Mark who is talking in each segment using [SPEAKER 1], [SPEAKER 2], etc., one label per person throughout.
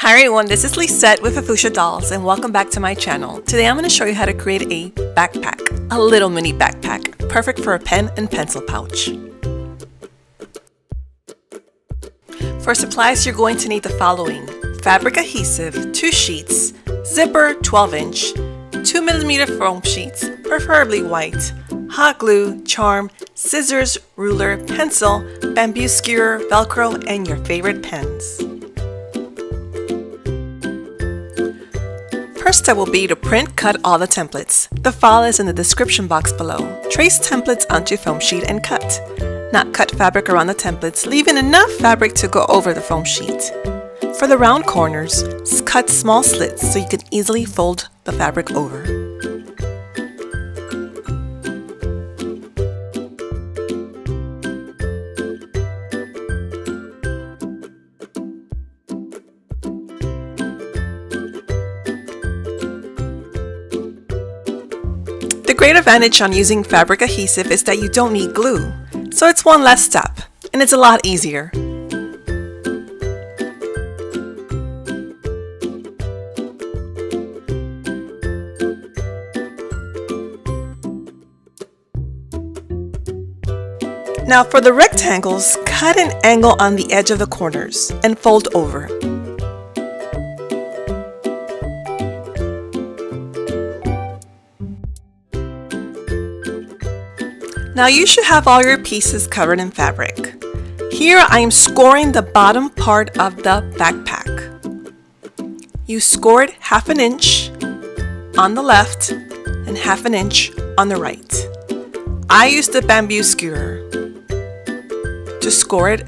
[SPEAKER 1] Hi everyone, this is Lisette with Fuchsia Dolls and welcome back to my channel. Today I'm going to show you how to create a backpack, a little mini backpack, perfect for a pen and pencil pouch. For supplies you're going to need the following: fabric adhesive, 2 sheets, zipper 12-inch, 2mm foam sheets, preferably white, hot glue, charm, scissors, ruler, pencil, bamboo skewer, velcro, and your favorite pens. First step will be to cut all the templates. The file is in the description box below. Trace templates onto foam sheet and cut. Not cut fabric around the templates, leaving enough fabric to go over the foam sheet. For the round corners, cut small slits so you can easily fold the fabric over. The great advantage on using fabric adhesive is that you don't need glue, so it's one less step, and it's a lot easier. Now for the rectangles, cut an angle on the edge of the corners and fold over. Now you should have all your pieces covered in fabric. Here I am scoring the bottom part of the backpack. You scored 1/2 inch on the left and 1/2 inch on the right. I used the bamboo skewer to score it,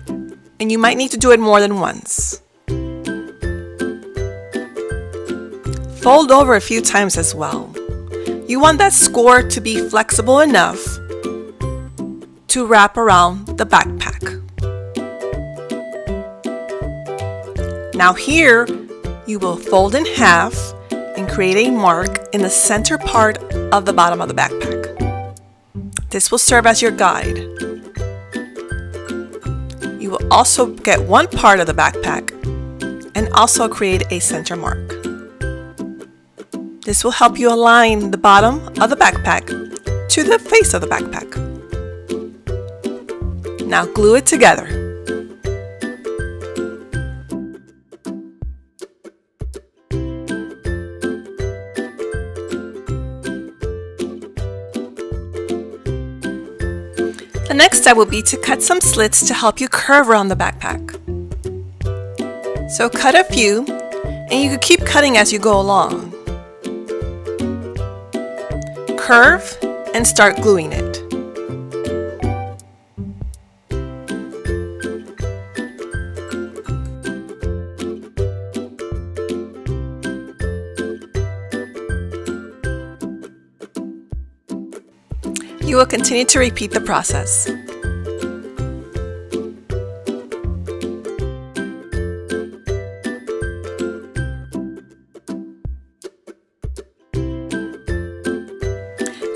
[SPEAKER 1] and you might need to do it more than once. Fold over a few times as well. You want that score to be flexible enough to wrap around the backpack. Now here, you will fold in half and create a mark in the center part of the bottom of the backpack. This will serve as your guide. You will also get one part of the backpack and also create a center mark. This will help you align the bottom of the backpack to the face of the backpack. Now glue it together. The next step will be to cut some slits to help you curve around the backpack. So cut a few, and you can keep cutting as you go along. Curve and start gluing it. You will continue to repeat the process.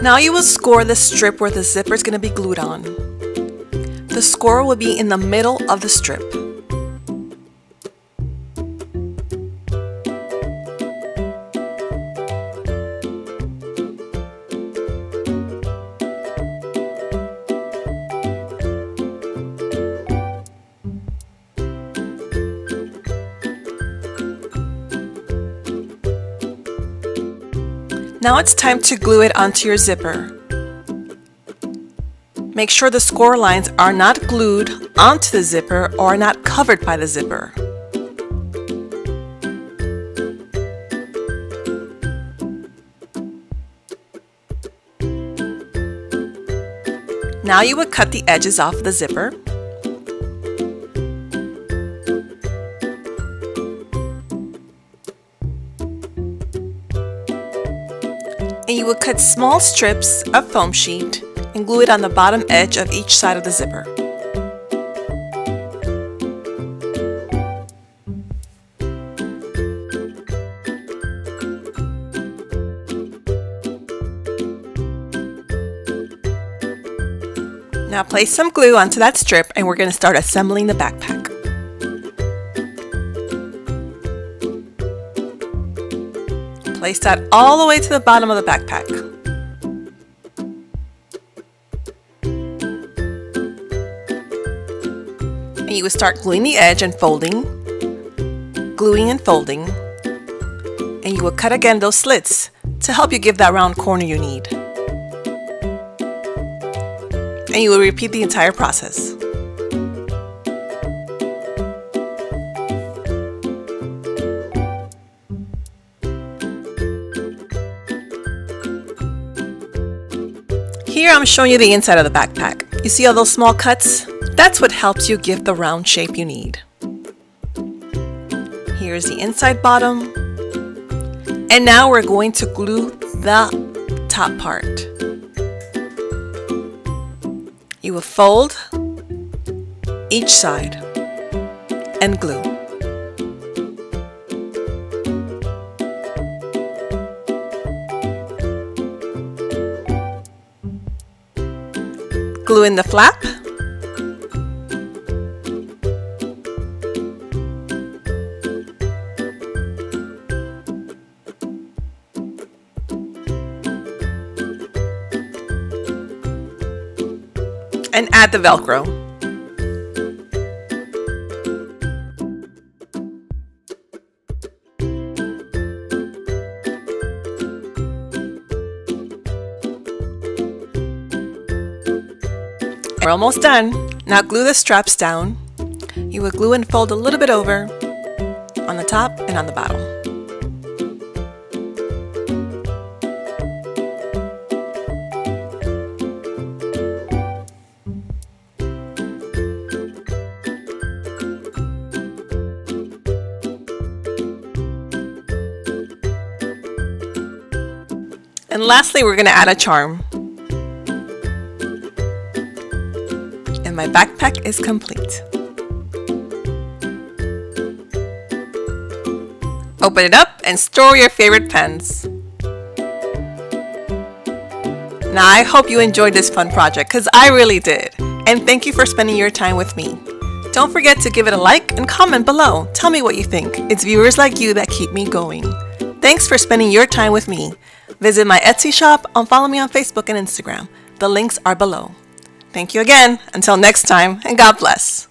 [SPEAKER 1] Now you will score the strip where the zipper is going to be glued on. The score will be in the middle of the strip. Now it's time to glue it onto your zipper. Make sure the score lines are not glued onto the zipper or are not covered by the zipper. Now you would cut the edges off the zipper. And you would cut small strips of foam sheet and glue it on the bottom edge of each side of the zipper. Now place some glue onto that strip and we're going to start assembling the backpack. Place that all the way to the bottom of the backpack. And you would start gluing the edge and folding, gluing and folding, and you will cut again those slits to help you give that round corner you need. And you will repeat the entire process. Here I'm showing you the inside of the backpack. You see all those small cuts? That's what helps you give the round shape you need. Here's the inside bottom. And now we're going to glue the top part. You will fold each side and glue. Glue in the flap. And add the Velcro. We're almost done. Now glue the straps down. You will glue and fold a little bit over on the top and on the bottom. And lastly, we're going to add a charm. And my backpack is complete. Open it up and store your favorite pens. Now I hope you enjoyed this fun project, because I really did. And thank you for spending your time with me. Don't forget to give it a like and comment below. Tell me what you think. It's viewers like you that keep me going. Thanks for spending your time with me. Visit my Etsy shop and follow me on Facebook and Instagram. The links are below. Thank you again. Until next time, and God bless.